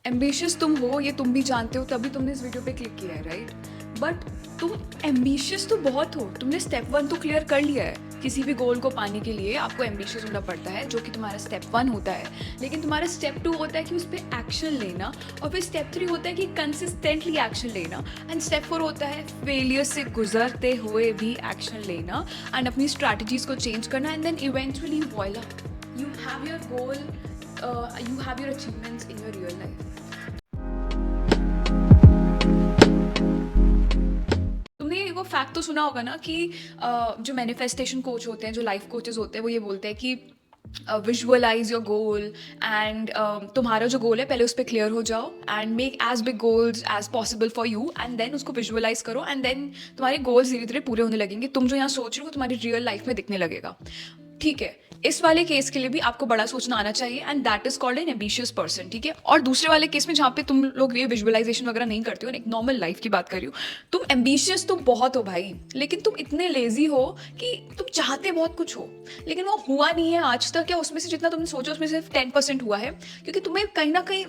Ambitious तुम हो ये तुम भी जानते हो, तभी तुमने इस वीडियो पे क्लिक किया है, राइट? बट तुम एम्बिशियस तो बहुत हो, तुमने स्टेप 1 तो क्लियर कर लिया है। किसी भी गोल को पाने के लिए आपको एम्बिशियस होना पड़ता है, जो कि तुम्हारा स्टेप 1 होता है। लेकिन तुम्हारा स्टेप 2 होता है कि उस पर एक्शन लेना, और फिर स्टेप 3 होता है कि कंसिस्टेंटली एक्शन लेना, एंड स्टेप 4 होता है फेलियर से गुजरते हुए भी एक्शन लेना एंड अपनी स्ट्रैटेजीज को चेंज करना, and then eventually voila you have your goal, you have your achievements in your real life. तुमने वो फैक्ट तो सुना होगा ना कि जो मैनिफेस्टेशन कोच होते हैं, जो लाइफ कोचेस होते हैं, वो ये बोलते हैं कि विजुअलाइज योर गोल एंड तुम्हारा जो गोल है पहले उस पर क्लियर हो जाओ and make as big goals as possible for you, and then उसको विजुअलाइज करो, एंड देन तुम्हारे गोल्स धीरे धीरे पूरे होने लगेंगे। तुम जो यहाँ सोच रहे हो तुम्हारी रियल लाइफ में दिखने लगेगा। ठीक है, इस वाले केस के लिए भी आपको बड़ा सोचना आना चाहिए, and that is called an ambitious person. ठीक है, और दूसरे वाले केस में जहाँ पे तुम लोग ये विजुअलाइजेशन वगैरह नहीं करते हो, एक नॉर्मल लाइफ की बात कर रही हो, तुम एम्बिशियस तो बहुत हो भाई, लेकिन तुम इतने लेजी हो कि तुम चाहते बहुत कुछ हो लेकिन वो हुआ नहीं है आज तक, या उसमें से जितना तुमने सोचा उसमें सिर्फ 10% हुआ है, क्योंकि तुम्हें कहीं ना कहीं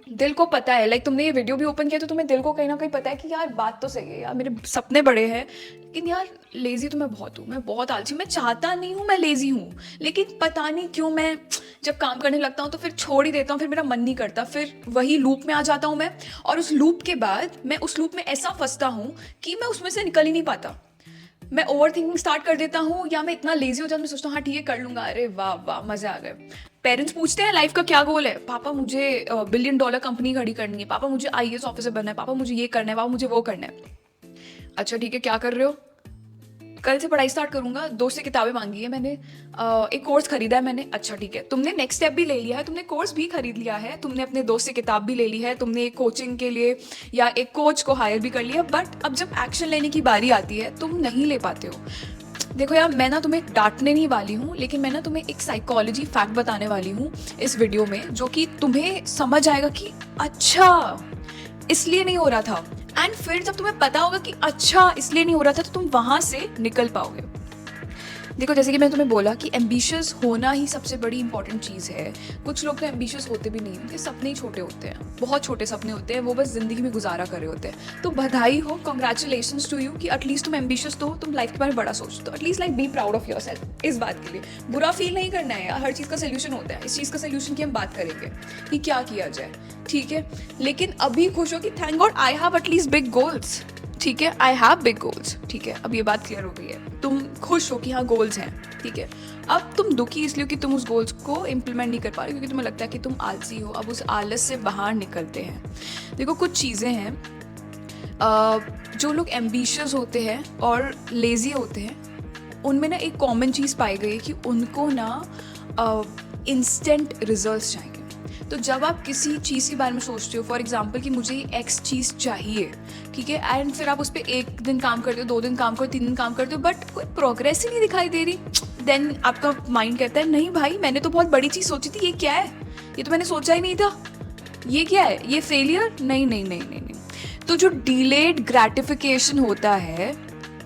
दिल को पता है, लाइक तुमने ये वीडियो भी ओपन किया तो तुम्हें दिल को कहीं ना कहीं पता है कि यार बात तो सही है, यार मेरे सपने बड़े हैं, लेकिन यार लेजी तो मैं बहुत हूँ, मैं बहुत आलसी, मैं चाहता नहीं हूँ, मैं लेजी हूँ, लेकिन पता नहीं क्यों मैं जब काम करने लगता हूँ तो फिर छोड़ ही देता हूँ, फिर मेरा मन नहीं करता, फिर वही लूप में आ जाता हूँ मैं, और उस लूप के बाद मैं उस लूप में ऐसा फंसता हूँ कि मैं उसमें से निकल ही नहीं पाता। मैं ओवर थिंकिंग स्टार्ट कर देता हूँ, या मैं इतना लेजी हो जाता हूँ, मैं सोचता हूँ हाँ ठीक है कर लूंगा, अरे वाह वाह मजे आ गए। पेरेंट्स पूछते हैं लाइफ का क्या गोल है, पापा मुझे $1 बिलियन कंपनी खड़ी करनी है, पापा मुझे IAS ऑफिसर बनना है, पापा मुझे ये करना है, पापा मुझे वो करना है। अच्छा ठीक है, क्या कर रहे हो? कल से पढ़ाई स्टार्ट करूंगा, दोस्त से किताबें मांगी है मैंने, एक कोर्स खरीदा है मैंने। अच्छा ठीक है, तुमने नेक्स्ट स्टेप भी ले लिया है, तुमने कोर्स भी खरीद लिया है, तुमने अपने दोस्त से किताब भी ले ली है, तुमने एक कोचिंग के लिए या एक कोच को हायर भी कर लिया, बट अब जब एक्शन लेने की बारी आती है तुम नहीं ले पाते हो। देखो यार, मैं ना तुम्हें डांटने नहीं वाली हूँ, लेकिन मैं ना तुम्हें एक साइकोलॉजी फैक्ट बताने वाली हूँ इस वीडियो में, जो कि तुम्हें समझ आएगा कि अच्छा इसलिए नहीं हो रहा था, एंड फिर जब तुम्हें पता होगा कि अच्छा इसलिए नहीं हो रहा था तो तुम वहां से निकल पाओगे। देखो, जैसे कि मैंने तुम्हें बोला कि एम्बिशियस होना ही सबसे बड़ी इंपॉर्टेंट चीज़ है। कुछ लोग तो एम्बिशियस होते भी नहीं, उनके सपने ही छोटे होते हैं, बहुत छोटे सपने होते हैं, वो बस जिंदगी में गुजारा कर रहे होते हैं। तो बधाई हो, कॉन्ग्रेचुलेशंस टू यू कि एटलीस्ट तुम एम्बिशियस तो हो, तुम लाइफ के बारे में बड़ा सोचते हो, at least like be proud of your self. इस बात के लिए बुरा फील नहीं करना है यार, हर चीज़ का सोल्यूशन होता है। इस चीज़ का सोल्यूशन की हम बात करेंगे कि क्या किया जाए, ठीक है? लेकिन अभी खुश हो कि thank God I have at least big goals, ठीक है, आई हैव बिग गोल्स, ठीक है, अब ये बात क्लियर हो गई है, तुम खुश हो कि हाँ गोल्स हैं, ठीक है। अब तुम दुखी इसलिए कि तुम उस गोल्स को इम्प्लीमेंट नहीं कर पा रहे, क्योंकि तुम्हें लगता है कि तुम आलसी हो। अब उस आलस से बाहर निकलते हैं। देखो, कुछ चीज़ें हैं, जो लोग एम्बिशियस होते हैं और लेज़ी होते हैं, उनमें ना एक कॉमन चीज़ पाई गई है कि उनको ना इंस्टेंट रिजल्ट्स चाहिए। तो जब आप किसी चीज़ के बारे में सोचते हो, फॉर एग्जाम्पल कि मुझे एक्स चीज़ चाहिए, ठीक है, एंड फिर आप उस पर 1 दिन काम करते हो, 2 दिन काम करते हो, 3 दिन काम करते हो, बट कोई प्रोग्रेस ही नहीं दिखाई दे रही, देन आपका माइंड कहता है नहीं भाई, मैंने तो बहुत बड़ी चीज़ सोची थी, ये क्या है, ये तो मैंने सोचा ही नहीं था, ये क्या है, ये फेलियर, नहीं नहीं नहीं नहीं नहीं। तो जो डिलेड ग्रेटिफिकेशन होता है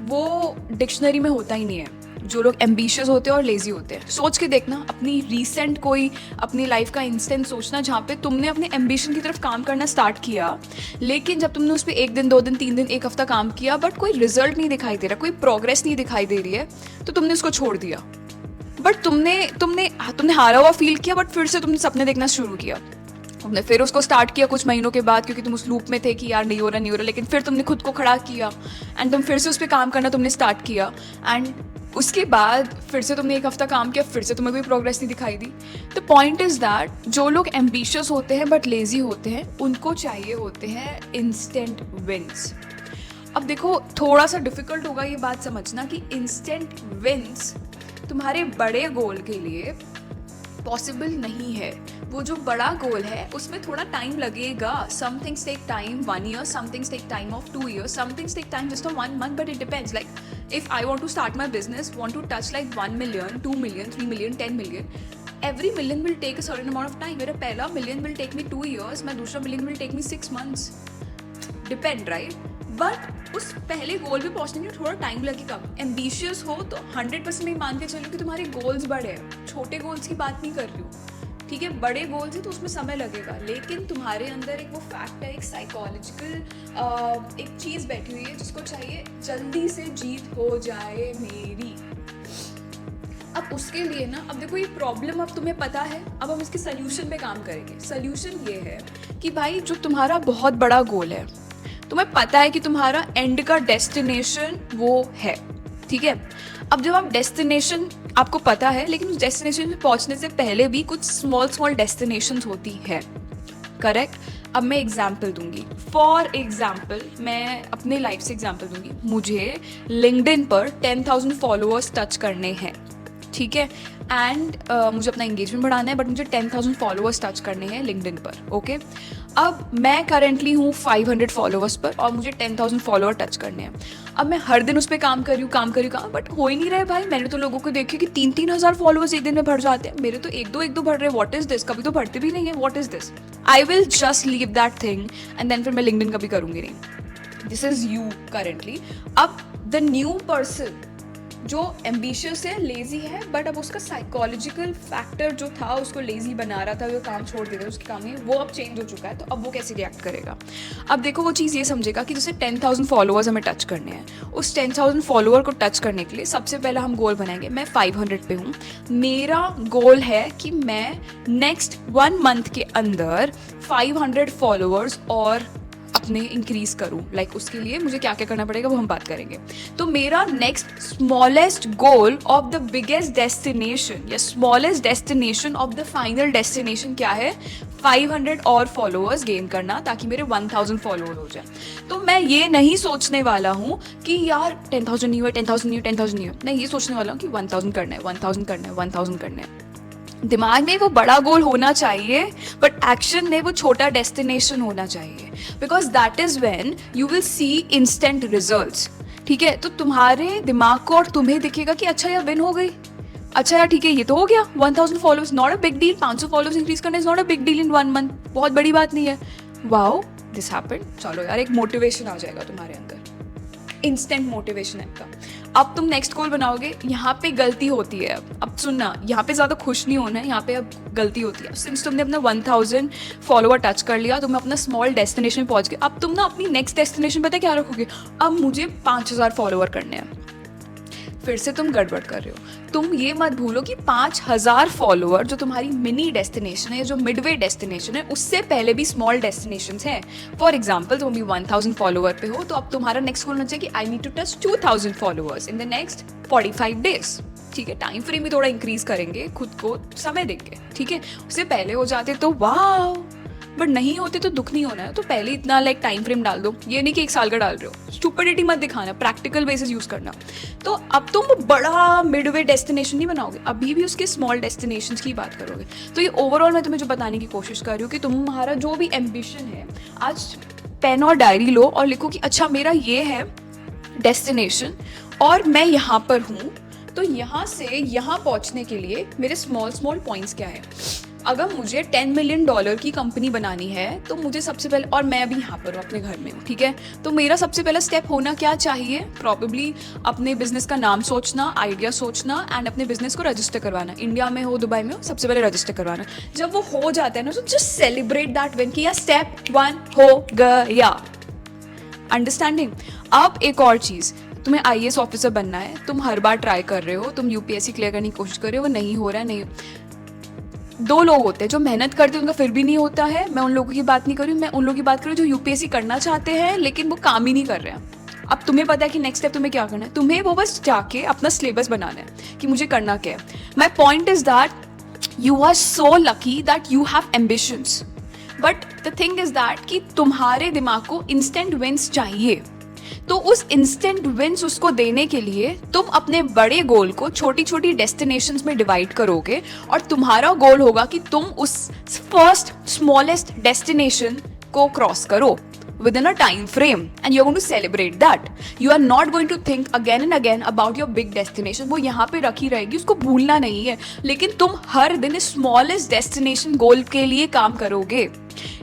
वो डिक्शनरी में होता ही नहीं है। जो लोग एम्बिशियस होते हैं और लेजी होते हैं, सोच के देखना अपनी रीसेंट कोई अपनी लाइफ का इंस्टेंस सोचना जहाँ पे तुमने अपने एम्बिशन की तरफ काम करना स्टार्ट किया, लेकिन जब तुमने उस पर 1 दिन 2 दिन 3 दिन 1 हफ्ता काम किया, बट कोई रिजल्ट नहीं दिखाई दे रहा, कोई प्रोग्रेस नहीं दिखाई दे रही है, तो तुमने उसको छोड़ दिया। बट तुमने हारा हुआ फील किया, बट फिर से तुमने सपने देखना शुरू किया, तुमने फिर उसको स्टार्ट किया कुछ महीनों के बाद, क्योंकि तुम उस लूप में थे कि यार नहीं हो रहा, लेकिन फिर तुमने खुद को खड़ा किया एंड तुम फिर से उस पर काम करना तुमने स्टार्ट किया, एंड उसके बाद फिर से तुमने 1 हफ्ता काम किया, फिर से तुम्हें कोई प्रोग्रेस नहीं दिखाई दी। द पॉइंट इज दैट जो लोग एम्बिशियस होते हैं बट लेजी होते हैं, उनको चाहिए होते हैं इंस्टेंट विंस। अब देखो, थोड़ा सा डिफिकल्ट होगा ये बात समझना कि इंस्टेंट विंस तुम्हारे बड़े गोल के लिए पॉसिबल नहीं है। वो जो बड़ा गोल है उसमें थोड़ा टाइम लगेगा। Some things take time 1 year, some things take time of 2 years, some things take time just of 1 month, but it depends. Like if I want to start my business, want to touch like 1 million, 2 million, 3 million, 10 million, every million will take a certain amount of time. मेरा पहला million will take me 2 years, मैं दूसरा million will take me 6 months. Depend, right? But उस पहले गोल पे पहुंचने के लिए थोड़ा टाइम लगेगा। एम्बिशियस हो तो 100% नहीं मान के चलो कि तुम्हारे गोल्स बड़े हैं, छोटे गोल्स की बात नहीं कर रही हूँ, ठीक है, बड़े गोल्स हैं तो उसमें समय लगेगा, लेकिन तुम्हारे अंदर एक वो फैक्ट है, एक साइकोलॉजिकल एक चीज़ बैठी हुई है जिसको चाहिए जल्दी से जीत हो जाए मेरी। अब उसके लिए ना, अब देखो ये प्रॉब्लम अब तुम्हें पता है, अब हम इसके सोल्यूशन पे काम करेंगे। सोल्यूशन ये है कि भाई जो तुम्हारा बहुत बड़ा गोल है, तुम्हें पता है कि तुम्हारा एंड का डेस्टिनेशन वो है, ठीक है। अब जब आप डेस्टिनेशन आपको पता है, लेकिन उस डेस्टिनेशन पे पहुंचने से पहले भी कुछ स्मॉल डेस्टिनेशंस होती है, करेक्ट। अब मैं एग्जाम्पल दूंगी, फॉर एग्जाम्पल मैं अपने लाइफ से एग्जाम्पल दूंगी। मुझे लिंक्डइन पर 10,000 फॉलोअर्स टच करने हैं, ठीक है, एंड मुझे अपना एंगेजमेंट बढ़ाना है, बट मुझे 10,000 फॉलोअर्स टच करने हैं लिंक्डइन पर, ओके। अब मैं करेंटली हूँ 500 फॉलोअर्स पर और मुझे 10,000 फॉलोअर टच करने हैं। अब मैं हर दिन उस पर काम कर रही हूँ, बट हो ही नहीं रहे भाई। मैंने तो लोगों को देखे कि 3-3 हज़ार फॉलोअर्स एक दिन में बढ़ जाते हैं, मेरे तो एक दो बढ़ रहे हैं। What is this? कभी तो बढ़ते भी नहीं है, what is this? I will just leave that thing and then फिर मैं लिंक्डइन कभी करूँगी नहीं। This is you currently. अब द न्यू पर्सन जो एम्बिशियस है, लेजी है, बट अब उसका साइकोलॉजिकल फैक्टर जो था उसको लेजी बना रहा था, वो काम छोड़ देता, उसके काम में वो अब चेंज हो चुका है, तो अब वो कैसे रिएक्ट करेगा? अब देखो वो चीज़ ये समझेगा कि जैसे 10,000 फॉलोअर्स हमें टच करने हैं, उस 10,000 फॉलोअर को टच करने के लिए सबसे पहला हम गोल बनाएंगे। मैं 500 पे हूँ, मेरा गोल है कि मैं नेक्स्ट 1 मंथ के अंदर 500 फॉलोअर्स और अपने इंक्रीज करूं। लाइक उसके लिए मुझे क्या क्या करना पड़ेगा वो हम बात करेंगे। तो मेरा next smallest goal of the biggest destination या smallest destination of the final destination क्या है? 500 और फॉलोअर्स गेन करना, ताकि मेरे 1000 फॉलोअर हो जाए। तो मैं ये नहीं सोचने वाला हूँ कि यार 10,000 नहीं हुआ, 10,000 नहीं हुआ, 10,000 नहीं हुआ। मैं ये सोचने वाला हूँ कि 1000 करना है, 1000 करना है, 1000 करना है। दिमाग में वो बड़ा गोल होना चाहिए, बट एक्शन में वो छोटा डेस्टिनेशन होना चाहिए, because that is when you will see instant results, ठीक है। तो तुम्हारे दिमाग को और तुम्हें दिखेगा कि अच्छा यार विन हो गई, अच्छा यार ठीक है ये तो हो गया, 1000 followers not a big deal, 500 followers increase करना is not a big deal in 1 month, बहुत बड़ी बात नहीं है। वाओ दिस हैपेंड, चलो यार एक मोटिवेशन आ जाएगा तुम्हारे अंदर, इंस्टेंट मोटिवेशन है का। अब तुम नेक्स्ट गोल बनाओगे, यहाँ पे गलती होती है। अब सुनना, यहाँ पे ज़्यादा खुश नहीं होना है, यहाँ पे अब गलती होती है। सिंस तुमने अपना 1000 फॉलोअर टच कर लिया, तुम अपना स्मॉल डेस्टिनेशन पहुँच गए। अब तुम ना अपनी नेक्स्ट डेस्टिनेशन पता है क्या रखोगे? अब मुझे 5000 फॉलोअर करने हैं। फिर से तुम गड़बड़ कर रहे हो। तुम ये मत भूलो कि 5000 फॉलोअर जो तुम्हारी मिनी डेस्टिनेशन है, जो मिडवे डेस्टिनेशन है, उससे पहले भी स्मॉल डेस्टिनेशंस हैं। फॉर एग्जांपल तुम भी 1000 फॉलोअर पे हो, तो अब तुम्हारा नेक्स्ट गोल होना चाहिए कि I need to touch 2000 followers in the next 45 days, ठीक है। टाइम फ्रेम भी थोड़ा इंक्रीज करेंगे, खुद को समय देंगे, ठीक है। उससे पहले हो जाते तो वाह, बट नहीं होते तो दुख नहीं होना है। तो पहले इतना लाइक टाइम फ्रेम डाल दो, ये नहीं कि 1 साल का डाल रहे हो। स्टुपिडिटी मत दिखाना, प्रैक्टिकल बेसिस यूज करना। तो अब तुम बड़ा मिडवे डेस्टिनेशन नहीं बनाओगे, अभी भी उसके स्मॉल डेस्टिनेशंस की बात करोगे। तो ये ओवरऑल मैं तुम्हें जो बताने की कोशिश कर रही हूँ कि तुम्हारा जो भी एम्बिशन है, आज पेन और डायरी लो और लिखो कि अच्छा मेरा ये है डेस्टिनेशन और मैं यहाँ पर हूँ, तो यहाँ से यहाँ पहुँचने के लिए मेरे स्मॉल पॉइंट्स क्या है। अगर मुझे $10 मिलियन की कंपनी बनानी है, तो मुझे सबसे पहले, और मैं अभी यहाँ पर हूँ अपने घर में हूँ, ठीक है, तो मेरा सबसे पहला स्टेप होना क्या चाहिए? प्रॉबेबली अपने बिजनेस का नाम सोचना, आइडिया सोचना एंड अपने बिजनेस को रजिस्टर करवाना। इंडिया में हो, दुबई में हो, सबसे पहले रजिस्टर करवाना। जब वो हो जाता है ना, तो जस्ट सेलिब्रेट दैट विन कि यार स्टेप 1 हो गया। अंडरस्टैंडिंग? अब एक और चीज़, तुम्हें IAS ऑफिसर बनना है, तुम हर बार ट्राई कर रहे हो, तुम UPSC क्लियर करने की कोशिश कर रहे हो, वो नहीं हो रहा है, नहीं। 2 लोग होते हैं जो मेहनत करते हैं, उनका फिर भी नहीं होता है। मैं उन लोगों की बात नहीं कर रही हूँ, मैं उन लोगों की बात कर रही हूँ जो UPSC करना चाहते हैं लेकिन वो काम ही नहीं कर रहे हैं। अब तुम्हें पता है कि नेक्स्ट स्टेप तुम्हें क्या करना है, तुम्हें वो बस जाके अपना सिलेबस बनाना है कि मुझे करना क्या है। My point is that you are so lucky that you have ambitions, but the thing is that कि तुम्हारे दिमाग को इंस्टेंट विंस चाहिए। तो उस इंस्टेंट विंस उसको देने के लिए तुम अपने बड़े गोल को छोटी छोटी डेस्टिनेशंस में डिवाइड करोगे, और तुम्हारा गोल होगा कि तुम उस फर्स्ट स्मॉलेस्ट डेस्टिनेशन को क्रॉस करो within a time frame and you're going to celebrate that. You are not going to think again and again about your big destination. वो यहाँ पे रखी रहेगी, उसको भूलना नहीं है, लेकिन तुम हर दिन स्मॉलेस्ट डेस्टिनेशन गोल के लिए काम करोगे।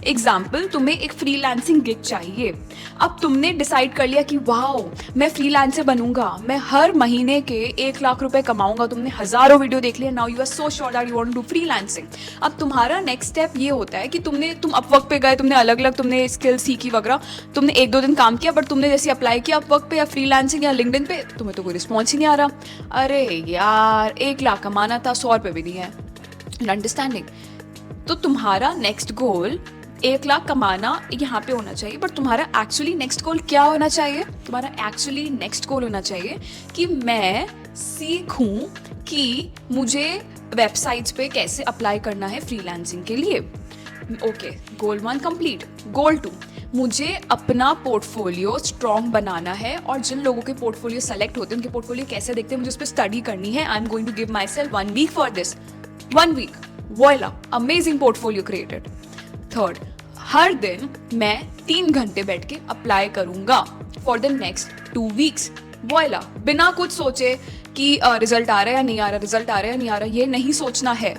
एग्जाम्पल, तुम्हें एक फ्रीलांसिंग गिग चाहिए। अब तुमने डिसाइड कर लिया कि वाओ मैं फ्रीलांसर बनूंगा, मैं हर महीने के 1 लाख रुपए कमाऊंगा। तुमने हजारों वीडियो देख लिया, now you are so sure that you want to do freelancing. अब तुम्हारा नेक्स्ट स्टेप ये होता है कि तुम अपवर्क पे गए, तुमने अलग अलग तुमने स्किल सीखी वगैरह, तुमने 1-2 दिन काम किया, बट तुमने जैसे अप्लाई किया अपवर्क पे या फ्रीलांसिंग या लिंक्डइन पे, तुम्हें तो कोई रिस्पॉन्स ही नहीं आ रहा। अरे यार 1 लाख कमाना था, 100 रुपये भी नहीं है। अंडरस्टैंडिंग? तो तुम्हारा नेक्स्ट गोल 1 लाख कमाना यहाँ पे होना चाहिए, बट तुम्हारा एक्चुअली नेक्स्ट गोल क्या होना चाहिए? तुम्हारा एक्चुअली नेक्स्ट गोल होना चाहिए कि मैं सीखूं कि मुझे वेबसाइट्स पे कैसे अप्लाई करना है फ्रीलांसिंग के लिए। ओके, गोल 1 कंप्लीट। गोल 2, मुझे अपना पोर्टफोलियो स्ट्रॉन्ग बनाना है, और जिन लोगों के पोर्टफोलियो सेलेक्ट होते हैं उनके पोर्टफोलियो कैसे देखते हैं मुझे उस पर स्टडी करनी है। I am going to give myself 1 week for this. 1 week, voila, amazing portfolio created. Third, हर दिन मैं 3 घंटे बैठ के अप्लाई करूंगा for the next 2 weeks. Voila, बिना कुछ सोचे कि रिजल्ट आ रहा है या नहीं आ रहा, रिजल्ट आ रहा है या नहीं आ रहा, ये नहीं सोचना है।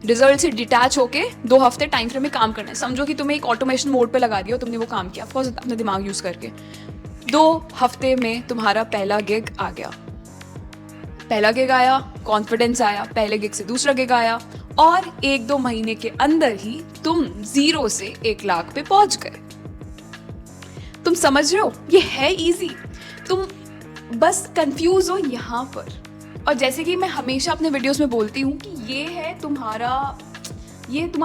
रिजल्ट से डिटैच होके 2 हफ्ते टाइम फ्रेम में काम करना है। समझो कि तुम्हें एक ऑटोमेशन मोड पे लगा दिया, तुमने वो काम किया ऑफकोर्स अपना दिमाग यूज करके। 2 हफ्ते में तुम्हारा पहला गिग आ गया। पहला गिग आया, कॉन्फिडेंस आया, पहले गिग से दूसरा गिग आया, और 1-2 महीने के अंदर ही तुम 0 से 1 लाख पे पहुंच गए। तुम समझ रहे हो? ये है इजी, तुम बस कंफ्यूज हो यहाँ पर। और जैसे कि मैं हमेशा अपने वीडियोस में बोलती हूँ कि ये है तुम्हारा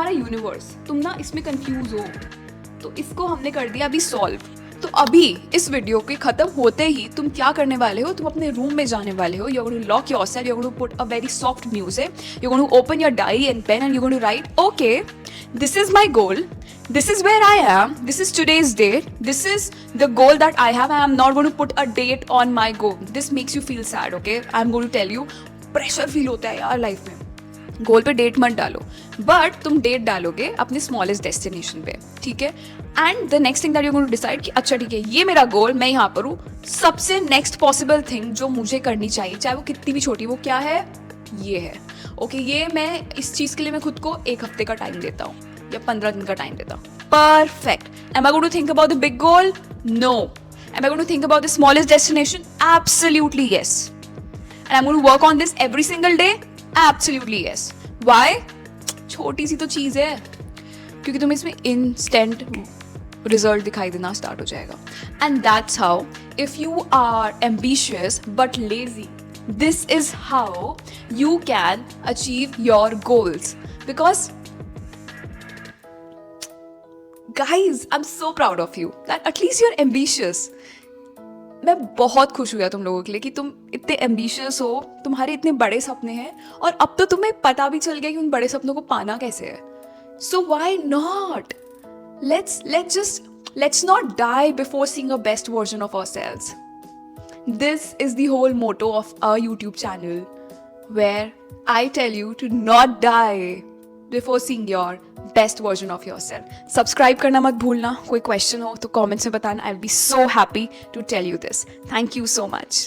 यूनिवर्स, तुम ना इसमें कंफ्यूज हो, तो इसको हमने कर दिया अभी सॉल्व। तो अभी इस वीडियो के खत्म होते ही तुम क्या करने वाले हो? तुम अपने रूम में जाने वाले हो, you are going to lock yourself, you are going to put a very soft music, you are going to open your diary and pen and you are going to write, okay this is my goal, this is where I am, this is today's date, this is the goal that I have. I am not going to put a date on my goal. This makes you feel sad, okay? I'm going to tell you, pressure feel होता है यार life में। गोल पे date मत डालो, but तुम date डालोगे अपने स्मॉलेस्ट डेस्टिनेशन पे, ठीक है? And the next thing that you going to decide कि अच्छा ठीक है ये मेरा गोल, मैं यहाँ पर हूँ, सबसे नेक्स्ट पॉसिबल थिंग जो मुझे करनी चाहिए, चाहे वो कितनी भी छोटी, वो क्या है? ये है। ओके, ये मैं इस चीज़ के लिए मैं खुद को 1 हफ्ते का टाइम देता हूँ या 15 दिन का टाइम देता हूँ। Perfect. Am I going to think about the big goal? No. Am I going to think about the smallest destination? Absolutely yes. And I'm going to work on this every single day? Absolutely yes. Why? छोटी सी तो चीज़ है, क्योंकि तुम्हें इसमें instant result दिखाई देना start हो जाएगा। And that's how, if you are ambitious but lazy, this is how you can achieve your goals. Because guys, I'm so proud of you that at least you're ambitious. मैं बहुत खुश हुआ तुम लोगों के लिए कि तुम इतने ambitious हो, तुम्हारे इतने बड़े सपने हैं, और अब तो तुम्हें पता भी चल गया कि उन बड़े सपनों को पाना कैसे है। So why not? Let's not die before seeing a best version of ourselves. This is the whole motto of our YouTube channel, where I tell you to not die before seeing your best version of yourself. Subscribe करना मत भूलना। कोई question हो तो comments में बताना। I'll be so happy to tell you this. Thank you so much.